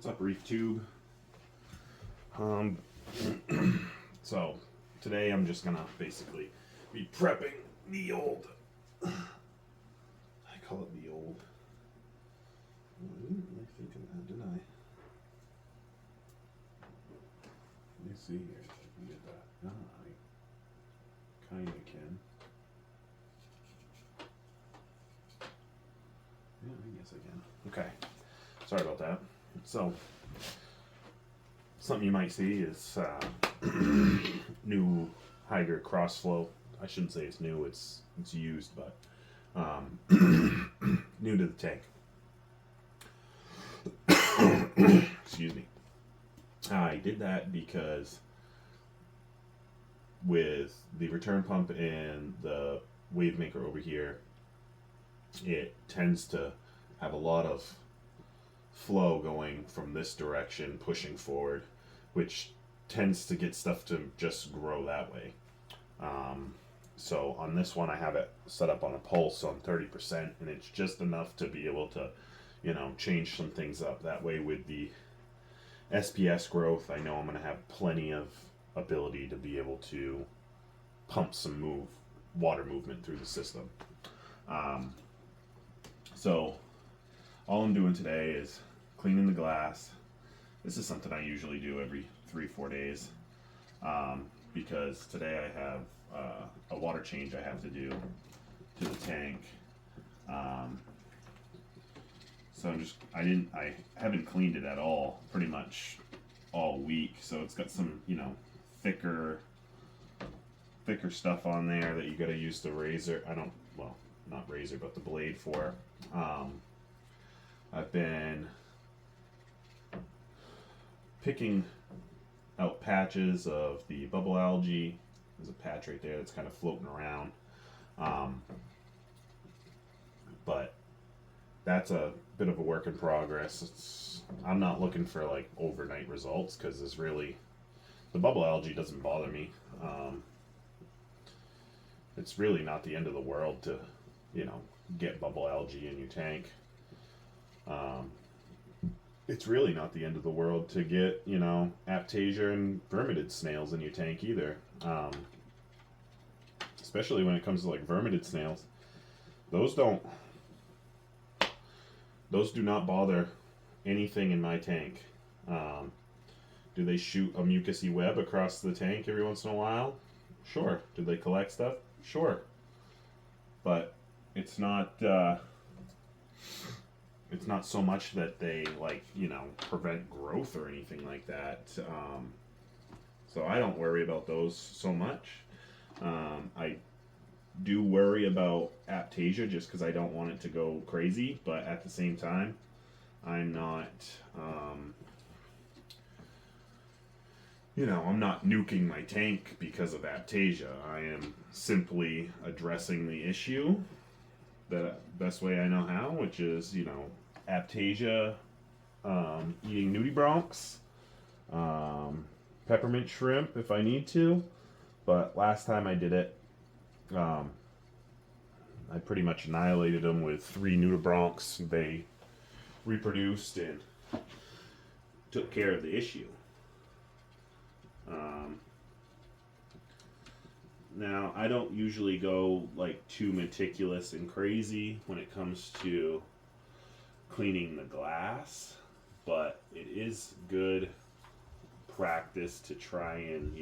What's up, Reef Tube? So today I'm just gonna basically be prepping the old. I call it the old. I didn't really think of that, did I? Let me see here. If I can get that. No, I kinda can. Yeah, I guess I can. Okay. Sorry about that. So, something you might see is new Hydra crossflow. I shouldn't say it's new, it's used, but new to the tank. Excuse me. I did that because with the return pump and the wave maker over here, it tends to have a lot of flow going from this direction pushing forward, which tends to get stuff to just grow that way. So on this one I have it set up on a pulse on 30%, and it's just enough to be able to, change some things up. That way with the SPS growth, I know I'm going to have plenty of ability to be able to pump some water movement through the system. So all I'm doing today is cleaning the glass. This is something I usually do every 3-4 days, because today I have a water change I have to do to the tank. So I haven't cleaned it at all pretty much all week. So it's got some, thicker stuff on there that you got to use the razor. Not razor, but the blade for. I've been picking out patches of the bubble algae. There's a patch right there that's kind of floating around. But that's a bit of a work in progress. I'm not looking for like overnight results, because the bubble algae doesn't bother me. It's really not the end of the world to, get bubble algae in your tank. It's really not the end of the world to get, Aiptasia and vermidid snails in your tank either. Especially when it comes to like vermidid snails. Those do not bother anything in my tank. Do they shoot a mucousy web across the tank every once in a while? Sure. Do they collect stuff? Sure. But it's not so much that they prevent growth or anything like that. So I don't worry about those so much. I do worry about Aiptasia just because I don't want it to go crazy, but at the same time, I'm not, I'm not nuking my tank because of Aiptasia. I am simply addressing the issue the best way I know how, which is, Aiptasia, eating nudibranchs, peppermint shrimp if I need to, but last time I did it, I pretty much annihilated them with 3 nudibranchs. They reproduced and took care of the issue. Now, I don't usually go too meticulous and crazy when it comes to cleaning the glass, but it is good practice to try and,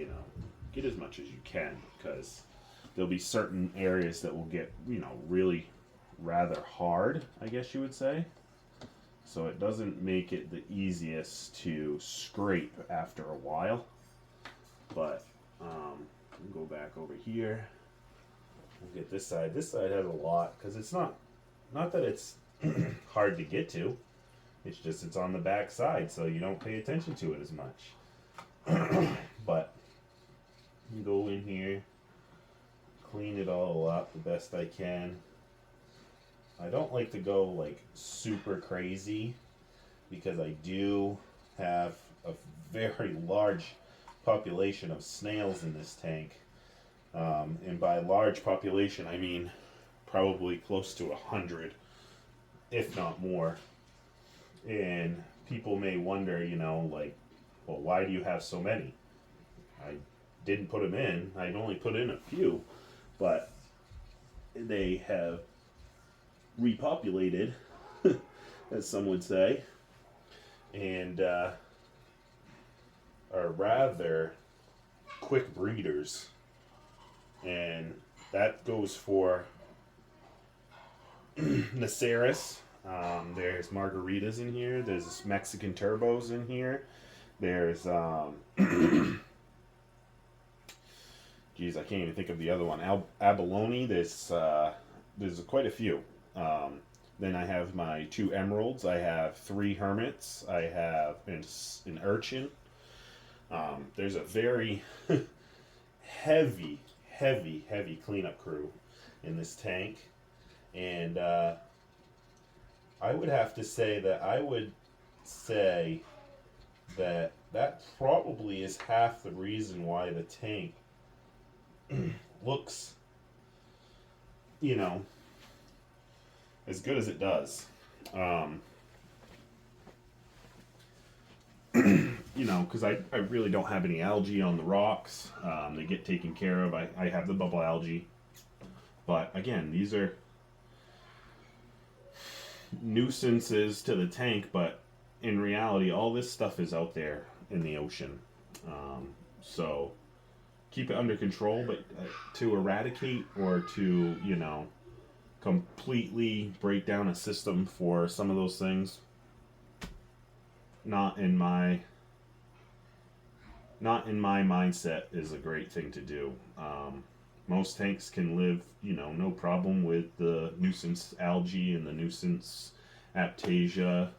get as much as you can, because there'll be certain areas that will get, really rather hard, I guess you would say. So it doesn't make it the easiest to scrape after a while. But we'll go back over here. We'll get this side. This side has a lot, because it's not that it's hard to get to. It's just it's on the back side, so you don't pay attention to it as much. But you go in here, clean it all up the best I can. I don't like to go super crazy, because I do have a very large population of snails in this tank. And by large population, I mean probably close to 100, if not more. And people may wonder, like, well, why do you have so many? I didn't put them in. I only put in a few, but they have repopulated, as some would say, and are rather quick breeders. And that goes for nuisances. There's margaritas in here. There's Mexican turbos in here. There's geez, I can't even think of the other one. Abalone. There's quite a few. Then I have my 2 emeralds. I have 3 hermits. I have an urchin. There's a very heavy cleanup crew in this tank, and I would have to say that probably is half the reason why the tank looks, as good as it does. Because I really don't have any algae on the rocks. They get taken care of. I have the bubble algae. But again, these are nuisances to the tank, but in reality, all this stuff is out there in the ocean. So keep it under control, but to eradicate or to, completely break down a system for some of those things, not in my mindset is a great thing to do. Most tanks can live, no problem with the nuisance algae and the nuisance aptasia.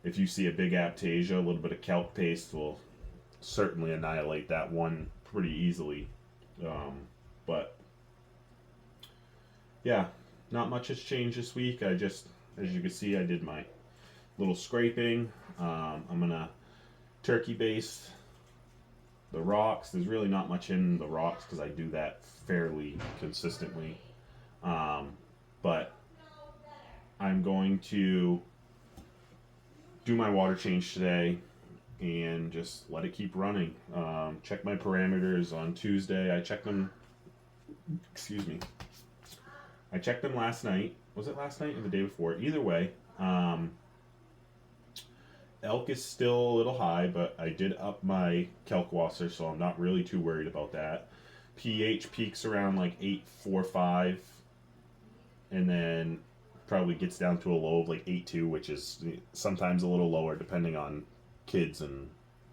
If you see a big aptasia, a little bit of kelp paste will certainly annihilate that one pretty easily. But yeah, not much has changed this week. As you can see, I did my little scraping. I'm gonna turkey baste the rocks. There's really not much in the rocks because I do that fairly consistently. But I'm going to do my water change today and just let it keep running. Check my parameters on Tuesday. I checked them. Excuse me. I checked them last night. Was it last night or the day before? Either way, elk is still a little high, but I did up my kalkwasser, so I'm not really too worried about that. pH peaks around like 8.45, and then probably gets down to a low of like 8.2, which is sometimes a little lower depending on kids and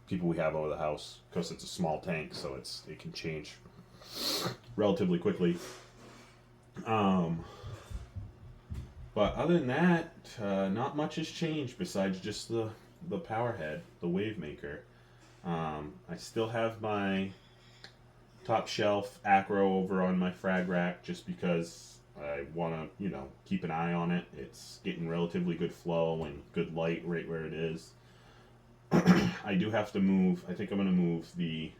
people we have over the house, because it's a small tank, so it can change relatively quickly. But other than that, not much has changed besides just the power head, the wave maker. I still have my top shelf acro over on my frag rack just because I want to, keep an eye on it. It's getting relatively good flow and good light right where it is. I do have to move. I think I'm going to move the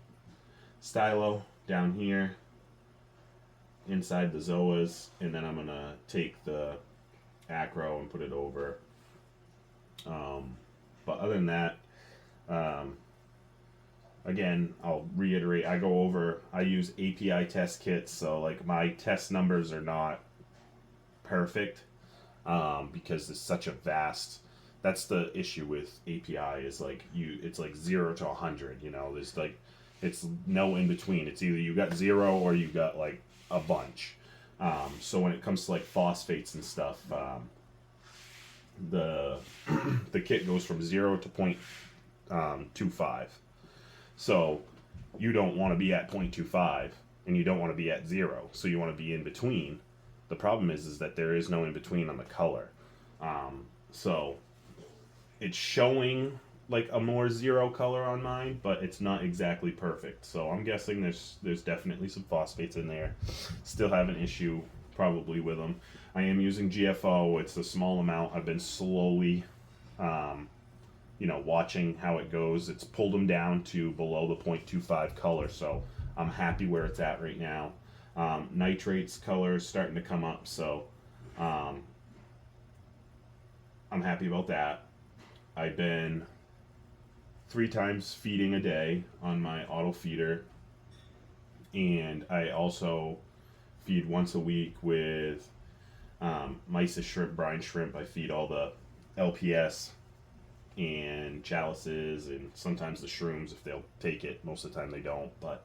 stylo down here inside the zoas, and then I'm going to take the acro and put it over. But other than that, again, I'll reiterate, I use API test kits, so like my test numbers are not perfect, because it's such a vast, that's the issue with API, is like it's like 0 to 100, there's like, it's no in between. It's either you got 0 or you got like a bunch. So when it comes to like phosphates and stuff, the kit goes from 0 to 0.25. So you don't want to be at 0.25 and you don't want to be at 0. So you want to be in between. The problem is that there is no in between on the color. So it's showing like a more 0 color on mine, but it's not exactly perfect. So I'm guessing there's definitely some phosphates in there. Still have an issue probably with them. I am using GFO. It's a small amount. I've been slowly, watching how it goes. It's pulled them down to below the 0.25 color, so I'm happy where it's at right now. Nitrates color is starting to come up, so I'm happy about that. I've been 3 times feeding a day on my auto feeder, and I also feed once a week with mysis shrimp, brine shrimp. I feed all the LPS and chalices and sometimes the shrooms if they'll take it. Most of the time they don't, but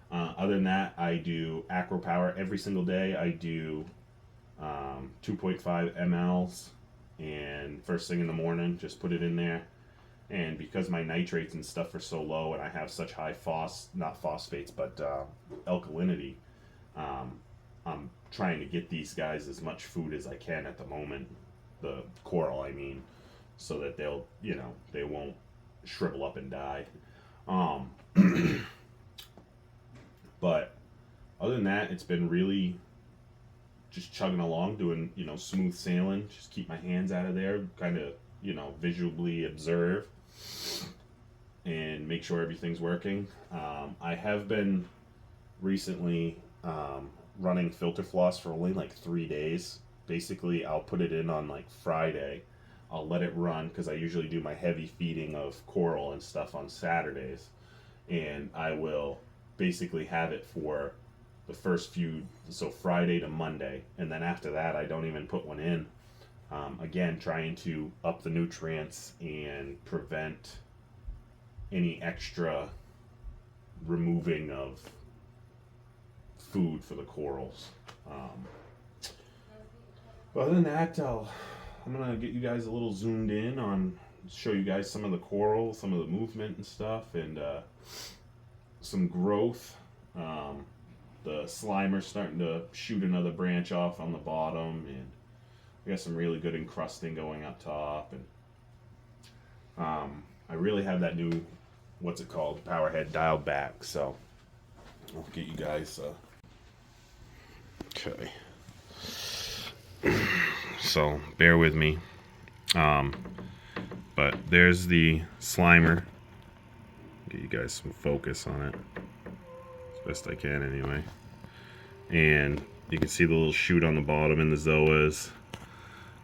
other than that, I do Acro Power every single day. I do 2.5 mLs, and first thing in the morning, just put it in there. And because my nitrates and stuff are so low, and I have such high not phosphates, but alkalinity, I'm trying to get these guys as much food as I can at the moment, the coral, I mean, so that they'll, they won't shrivel up and die. But other than that, it's been really just chugging along, doing, smooth sailing, just keep my hands out of there, kind of, visually observe and make sure everything's working. I have been recently running filter floss for only like 3 days. Basically, I'll put it in on like Friday. I'll let it run because I usually do my heavy feeding of coral and stuff on Saturdays. And I will basically have it for the first few, so Friday to Monday. And then after that, I don't even put one in. Again, trying to up the nutrients and prevent any extra removing of food for the corals. But other than that, I'm gonna get you guys a little zoomed in on, show you guys some of the coral, some of the movement and stuff, and some growth. The Slimer's starting to shoot another branch off on the bottom, and we got some really good encrusting going up top, and I really have that new, what's it called, power head dialed back, so I'll get you guys okay. So bear with me. But there's the Slimer. Get you guys some focus on it as best I can anyway. And you can see the little shoot on the bottom in the zoas.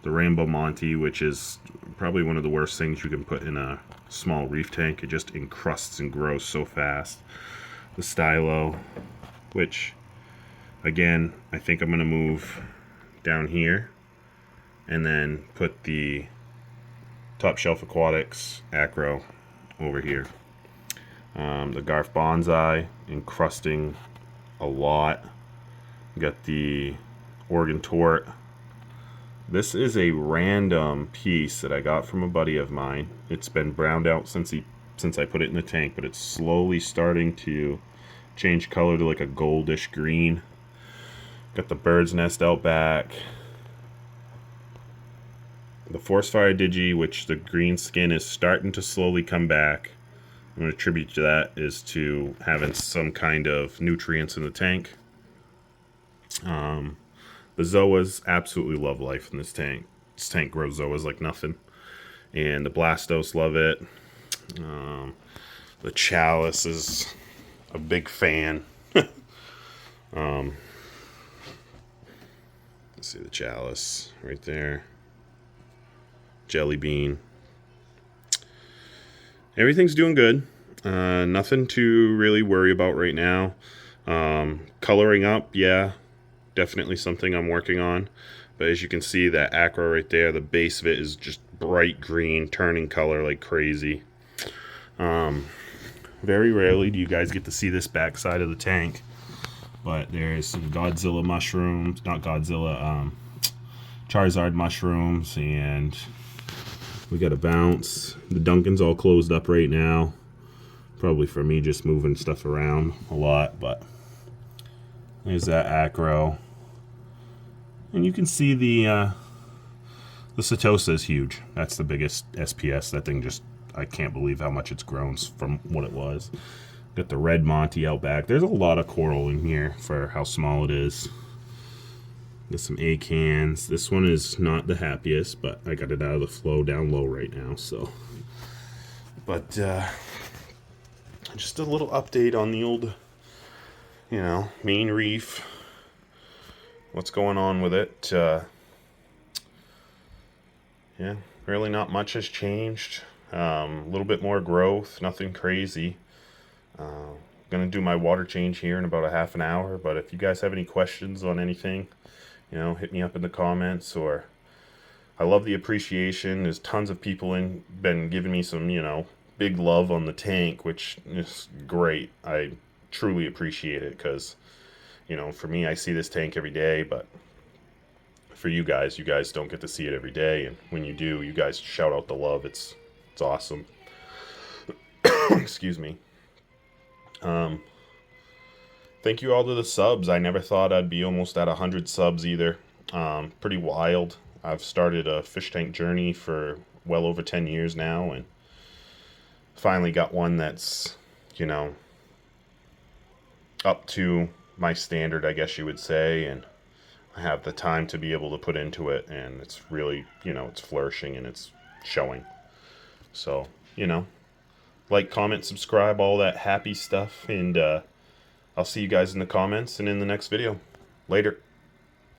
The Rainbow Monty, which is probably one of the worst things you can put in a small reef tank. It just encrusts and grows so fast. The Stylo, which again, I think I'm going to move down here and then put the Top Shelf Aquatics Acro over here. The Garf Bonsai, encrusting a lot. Got the Oregon Tort. This is a random piece that I got from a buddy of mine. It's been browned out since I put it in the tank, but it's slowly starting to change color to like a goldish green. Got the Bird's Nest out back. The Forest Fire Digi, which the green skin is starting to slowly come back. I'm going to attribute to that is to having some kind of nutrients in the tank. The Zoas absolutely love life in this tank. This tank grows Zoas like nothing. And the Blastos love it. The Chalice is a big fan. Let's see the Chalice right there. Jelly Bean. Everything's doing good. Nothing to really worry about right now. Coloring up, yeah, definitely something I'm working on. But as you can see, that Acro right there, the base of it is just bright green, turning color like crazy. Very rarely do you guys get to see this backside of the tank. But there's some Godzilla mushrooms, not Godzilla, Charizard mushrooms, and we got a bounce. The Duncan's all closed up right now. Probably for me just moving stuff around a lot, but there's that Acro. And you can see the Setosa is huge. That's the biggest SPS. That thing just, I can't believe how much it's grown from what it was. Got the Red Monty out back. There's a lot of coral in here for how small it is. Got some acans. This one is not the happiest, but I got it out of the flow down low right now, so. But just a little update on the old, main reef. What's going on with it? Yeah, Really not much has changed. A little bit more growth, nothing crazy. Gonna do my water change here in about a half an hour, but if you guys have any questions on anything, hit me up in the comments. Or I love the appreciation. There's tons of people been giving me some, big love on the tank, which is great. I truly appreciate it because, for me, I see this tank every day, but for you guys don't get to see it every day, and when you do, you guys shout out the love. It's awesome. Excuse me. Thank you all to the subs. I never thought I'd be almost at 100 subs either. Pretty wild. I've started a fish tank journey for well over 10 years now, and finally got one that's, up to my standard, I guess you would say, and I have the time to be able to put into it, and it's really, it's flourishing and it's showing. So, like, comment, subscribe, all that happy stuff, and I'll see you guys in the comments and in the next video. Later.